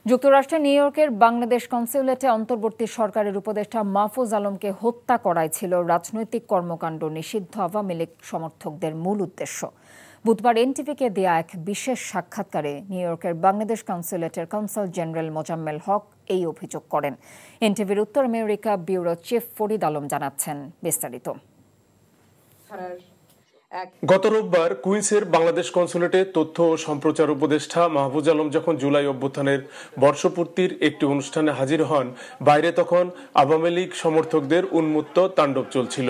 যুক্তরাষ্ট্রের নিউ ইয়র্কের বাংলাদেশ কনস্যুলেটে অন্তর্বর্তী সরকারের উপদেষ্টা মাহফুজ আলমকে হত্যা করাই ছিল রাজনৈতিক কর্মকাণ্ড নিষিদ্ধ আওয়ামী লীগ সমর্থকদের মূল উদ্দেশ্য। বুধবার এনটিভিকে দেয়া এক বিশেষ সাক্ষাৎকারে নিউ ইয়র্কের বাংলাদেশ কনস্যুলেটের কনসাল জেনারেল মোজাম্মেল হক এই অভিযোগ করেন। এনটিভির উত্তর America bureau chief Farid Alam জানাচ্ছেন বিস্তারিত। গত রোববার কুইন্সের বাংলাদেশ কনস্যুলেটে তথ্য ও সম্প্রচার উপদেষ্টা মাহফুজ আলম যখন জুলাই অভ্যুত্থানের বর্ষপূর্তির একটি অনুষ্ঠানে হাজির হন, বাইরে তখন আওয়ামী লীগ সমর্থকদের উন্মত্ত তাণ্ডব চলছিল।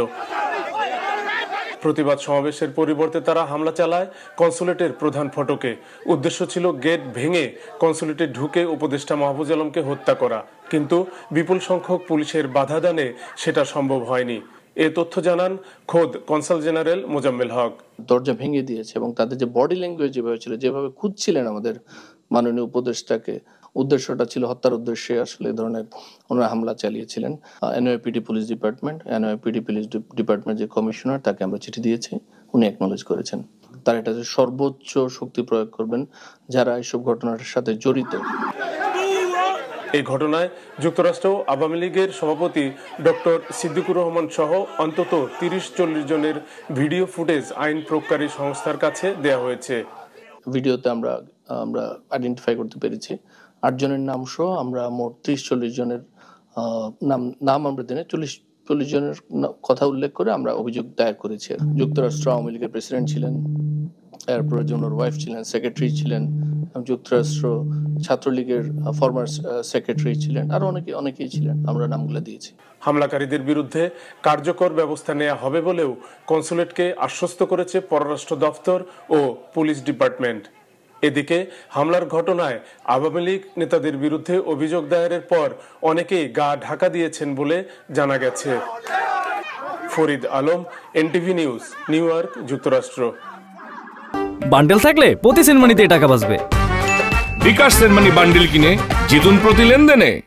প্রতিবাদ সমাবেশের পরিবর্তে তারা হামলা চালায় কনস্যুলেটের প্রধান ফটকে। উদ্দেশ্য ছিল গেট ভেঙে কনস্যুলেটে ঢুকে উপদেষ্টা মাহফুজ আলমকে হত্যা করা, কিন্তু বিপুল সংখ্যক পুলিশের বাধাদানে সেটা সম্ভব হয়নি। এ তথ্য জানান খোদ কনসাল জেনারেল মোজাম্মেল হক। দরজা ভেঙে দিয়েছে এবং তাদের যে বডি ল্যাঙ্গুয়েজ যেভাবে ছিল, যেভাবে খুঁজছিলেন আমাদের মাননীয় উপদেষ্টাকে, উদ্দেশ্যটা ছিল হত্যার উদ্দেশ্যে আসলে এই ধরনের ওনারা হামলা চালিয়েছিলেন। এনওএপিডি পুলিশ ডিপার্টমেন্ট, এনওএপিডি পুলিশ ডিপার্টমেন্ট যে কমিশনার, তাকে আমরা চিঠি দিয়েছি, উনি অ্যাকনলেজ করেছেন। তারা এটা সর্বোচ্চ শক্তি প্রয়োগ করবেন যারা এইসব ঘটনার সাথে জড়িত। এই ঘটনায় যুক্তরাষ্ট্র আওয়ামী লীগের সভাপতি ডক্টর সিদ্দিকুর রহমান সহ অন্তত 30-40 জনের ভিডিও ফুটেজ আইন প্রয়োগকারী সংস্থার কাছে দেওয়া হয়েছে। ভিডিওতে আমরা আইডেন্টিফাই করতে পেরেছি 8 জনের নাম সহ আমরা মোট 30-40 জনের নাম আমরা দিনে 40 জনের কথা উল্লেখ করে আমরা অভিযোগ দায়ের করেছি। যুক্তরাষ্ট্র আওয়ামী লীগের প্রেসিডেন্ট ছিলেন, এরপরে ওনার ওয়াইফ ছিলেন, সেক্রেটারি ছিলেন, যুক্তরাষ্ট্র ছাত্রলীগের ফরমার সেক্রেটারি ছিলেন, আর অনেকেই ছিলেন, আমরা নামগুলো দিয়েছি। হামলাকারীদের বিরুদ্ধে কার্যকর ব্যবস্থা নেওয়া হবে বলেও কনস্যুলেটকে আশ্বস্ত করেছে পররাষ্ট্র দপ্তর ও পুলিশ ডিপার্টমেন্ট। এদিকে হামলার ঘটনায় আওয়ামী লীগ নেতাদের বিরুদ্ধে অভিযোগ দায়েরের পর অনেকেই গা ঢাকা দিয়েছেন বলে জানা গেছে। Farid Alam, NTV news, new York, যুক্তরাষ্ট্র। বান্ডেল থাকলে প্রতি সেনমানিতে টাকা বাঁচবে। বিকাশ সেনমানি বান্ডেল কিনে জিতুন প্রতি লেনদেনে।